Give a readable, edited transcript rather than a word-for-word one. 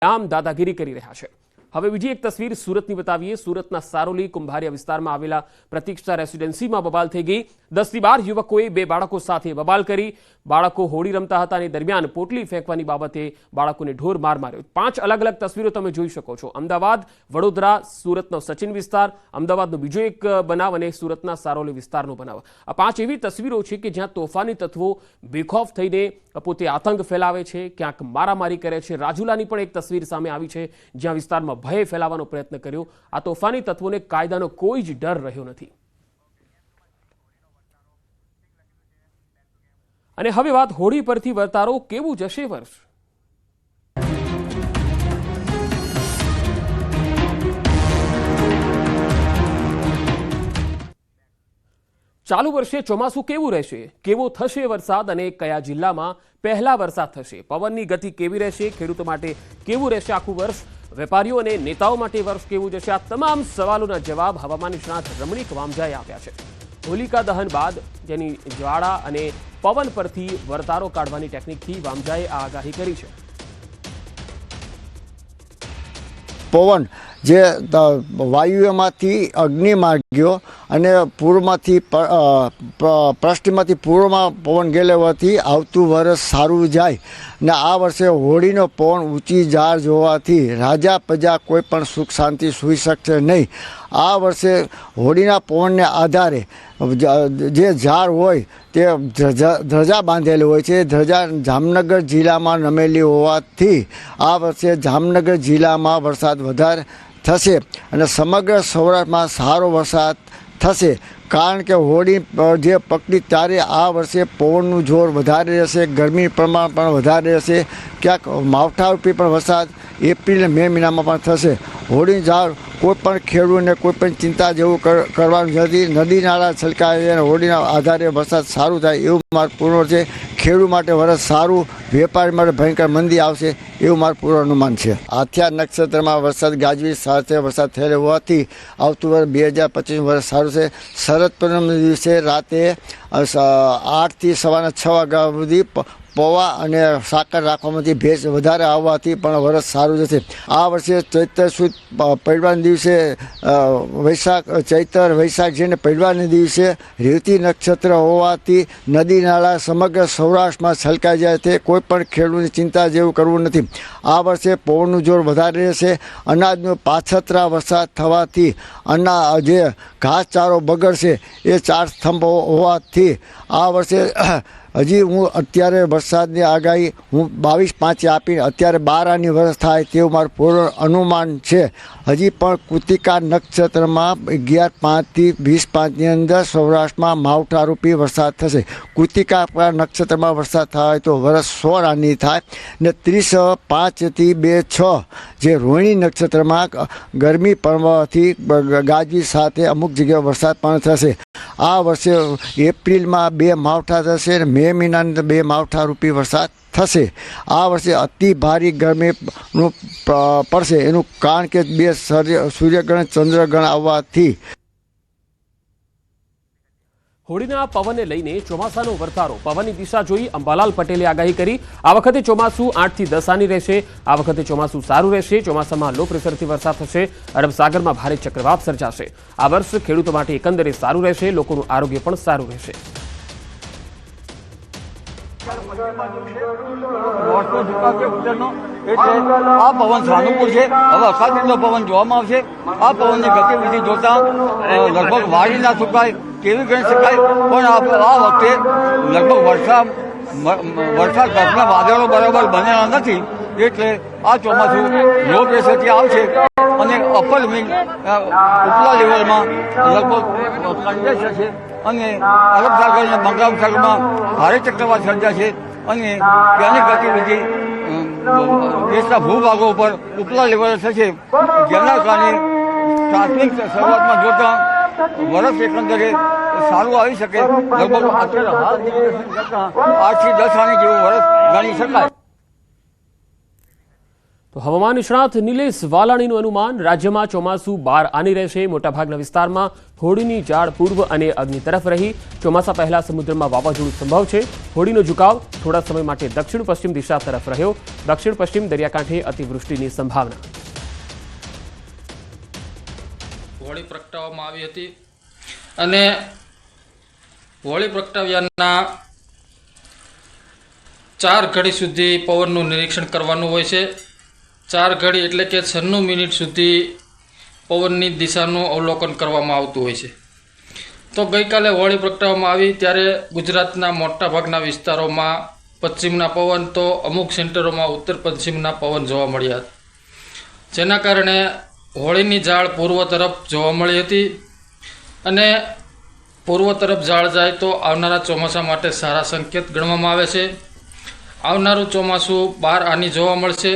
આમ દાદાગીરી કરી રહ્યા છે। હવે બીજી એક તસવીર સુરતની બતાવીએ। સુરતના સારોલી કુંભારિયા વિસ્તારમાં આવેલા પ્રતીક્ષા રેસિડેન્સીમાં બબાલ થઈ ગઈ। 10 થી 12 યુવકોએ બે બાળકો સાથે બબાલ કરી। બાળકો હોળી રમતા હતા અને દરમિયાન પોટલી ફેંકવાની બાબતે બાળકોને ઢોર માર માર્યો। 5 અલગ અલગ તસવીરો તમે જોઈ શકો છો। અમદાવાદ, વડોદરા, સુરતનો સચિન વિસ્તાર, અમદાવાદનો બીજો એક બનાવ અને સુરતના સારોલી વિસ્તારનો બનાવ। આ 5 એવી તસવીરો છે કે જ્યાં તોફાની તત્વો બેખૌફ થઈને પોતે આતંક ફેલાવે છે, ક્યાંક મારામારી કરે છે। રાજુલાની પણ એક તસવીર સામે આવી છે જ્યાં વિસ્તારમાં ભય ફેલાવવાનો પ્રયત્ન કર્યો। આ તોફાની તત્વોને કાયદાનો કોઈ જ ડર રહ્યો નથી। અને હવે વાત હોળી પરથી વર્તારો કેવું જશે વર્ષ। ચાલુ વર્ષે ચોમાસું કેવું રહેશે, કેવો થશે વરસાદ અને કયા જિલ્લામાં પહેલા વરસાદ થશે, પવનની ગતિ કેવી રહેશે, ખેડૂતો માટે કેવું રહેશે આખું વર્ષ, વેપારીઓ અને નેતાઓ માટે વર્ષ કેવું જશે, આ તમામ સવાલોના જવાબ હવામાન નિષ્ણાત રમણીક વામજાએ આપ્યા છે। હોલિકા દહન બાદ જેની જ્વાળા અને પવન પરથી વર્તારો કાઢવાની ટેકનિકથી વામજાએ આ આગાહી કરી છે। પવન જે વાયુમાંથી અગ્નિ માર્ગ્યો અને પૂર્વમાંથી પશ્ચિમમાંથી પૂર્વમાં પવન ગયેલાથી આવતું વર્ષ સારું જાય ને આ વર્ષે હોળીનો પવન ઊંચી ઝાર જોવાથી રાજા પ્રજા કોઈ પણ સુખ શાંતિ સૂઈ શકશે નહીં। આ વર્ષે હોળીના પવનને આધારે જે ઝાર હોય તે ધ્વજા બાંધેલી હોય છે। ધ્વજા જામનગર જિલ્લામાં નમેલી હોવાથી આ વર્ષે જામનગર જિલ્લામાં વરસાદ વધારે થશે અને સમગ્ર સૌરાષ્ટ્રમાં સારો વરસાદ થશે। કારણ કે હોળી જે પકડી ત્યારે આ વર્ષે પવનનું જોર વધારે રહેશે, ગરમી પ્રમાણ પણ વધારે રહેશે, ક્યાંક માવઠારૂપી પણ વરસાદ એપ્રિલ મે મહિનામાં પણ થશે। હોળી ઝાડ કોઈ પણ ખેડૂતને કોઈ પણ ચિંતા જેવું કરવાનું નથી। નદી નાળા છલકાય અને હોળીના આધારે વરસાદ સારું થાય એવું મારું પૂર્ણ છે। ખેડૂત માટે વરસ સારું, વેપારી માટે ભયંકર મંદી આવશે એવું મારું પૂર્ણ અનુમાન છે। આથિયા નક્ષત્રમાં વરસાદ ગાજવી સાથે વરસાદ થયેલો હોવાથી આવતું વર્ષ 2025 વર્ષ સારું છે। શરદ પૂનમના દિવસે રાતે 8 થી સવારના 6 વાગ્યા સુધી પૌવા અને સાકર રાખવામાંથી ભેજ વધારે આવવાથી પણ વરસ સારું જશે। આ વર્ષે ચૈત્ર સુદ પડવાના દિવસે ચૈત્ર વૈશાખ જેને પડવાના દિવસે રેવતી નક્ષત્ર હોવાથી નદી નાળા સમગ્ર સૌરાષ્ટ્રમાં છલકાઈ જાય છે। કોઈ પણ ખેડૂતની ચિંતા જેવું કરવું નથી। આ વર્ષે પવનનું જોર વધારે રહેશે। અનાજનો પાછતરા વરસાદ થવાથી જે ઘાસચારો બગડશે એ 4 સ્તંભ હોવાથી આ વર્ષે હજી હું અત્યારે વરસાદની આગાહી હું 22-5 આપીને અત્યારે 12 આની વર્ષ થાય તેવું મારું પૂર્ણ અનુમાન છે। હજી પણ કૃતિકા નક્ષત્રમાં 11-5 થી 20-5ની અંદર સૌરાષ્ટ્રમાં માવઠારૂપી વરસાદ થશે। કૃતિકા નક્ષત્રમાં વરસાદ થાય તો વર્ષ 16 આની થાય ને 30-5 થી 2-6 જે રોહિણી નક્ષત્રમાં ગરમી પડવાથી ગાજવી સાથે અમુક જગ્યાએ વરસાદ પણ થશે। આ વર્ષે એપ્રિલમાં 2 માવઠા થશે અને મે મહિનાની અંદર 2 માવઠારૂપી વરસાદ થશે। આ વર્ષે અતિ ભારે ગરમીનું પડશે એનું કારણ કે 2 સૂર્યગ્રહણ ચંદ્રગ્રહણ આવવાથી। હોળીના પવનને લઈને ચોમાસાનો વર્તારો, પવનની દિશા જોઈ અંબાલાલ પટેલે આગાહી કરી। આ વખતે ચોમાસું 8 થી 10 આની રહેશે। આ વખતે ચોમાસું સારું રહેશે। ચોમાસામાં લો પ્રેશરથી વરસાદ થશે। અરબ સાગરમાં ભારે ચક્રવાત સર્જાશે। આ વર્ષ ખેડૂતો માટે એકંદરે સારું રહેશે। લોકોનું આરોગ્ય પણ સારું રહેશે। આ પવન સાનુકૂળ છે। હવે અખાત્રીનો પવન જોવામાં આવશે। આ પવનની ગતિવિધિ જોતા લગભગ વાળી ના સુકાય કેવી ગણી શકાય, પણ આ વખતે લગભગ વરસાદ ઘટના વાદળો બરાબર બનેલા નથી, એટલે આ ચોમાસું લો પ્રેશરથી આવશે અને અપર ઉપલા લેવલમાં લગભગ કંડેસ થશે અને અરબ સાગર અને બંગાળ સાગરમાં ભારે ચક્રવાત સર્જાશે અને તેની ગતિવિધિ દેશના ભૂભાગો ઉપર ઉપલા લેવલે થશે, જેના કારણે પ્રાથમિક શરૂઆતમાં જોતા વર્ષ એકંદરે સારું આવી શકે। લગભગ અત્યારે હાલ 8 થી 10 આની જેવું વર્ષ ગણી શકાય। તો હવામાન નિષ્ણાત નિલેશ વાલાણીનું અનુમાન, રાજ્યમાં ચોમાસું બહાર આની રહેશે. મોટાભાગના વિસ્તારમાં હોડીની જાળ પૂર્વ અને અગ્નિ તરફ રહી. ચોમાસા પહેલા સમુદ્રમાં વાવાઝોડું સંભવ છે. હોડીનો ઝુકાવ થોડા સમય માટે દક્ષિણ પશ્ચિમ દિશા તરફ રહ્યો. દક્ષિણ પશ્ચિમ દરિયાકાંઠે અતિવૃષ્ટિની સંભાવના. હોળી પ્રગટાવવામાં આવી હતી અને હોળી પ્રગટાવ્યાના 4 ઘડી સુધી પવનનું નિરીક્ષણ કરવાનું હોય છે. 4 ઘડી એટલે કે 96 મિનિટ સુધી પવનની દિશાનું અવલોકન કરવામાં આવતું હોય છે. તો ગઈકાલે હોળી પ્રગટાવવામાં આવી ત્યારે ગુજરાતના મોટાભાગના વિસ્તારોમાં પશ્ચિમના પવન, તો અમુક સેન્ટરોમાં ઉત્તર પશ્ચિમના પવન જોવા મળ્યા હતા. જેના કારણે હોળીની જાળ પૂર્વ તરફ જોવા મળી હતી અને પૂર્વ તરફ જાળ જાય તો આવનારા ચોમાસા માટે સારા સંકેત ગણવામાં આવે છે. આવનારું ચોમાસું બહાર આની જોવા મળશે.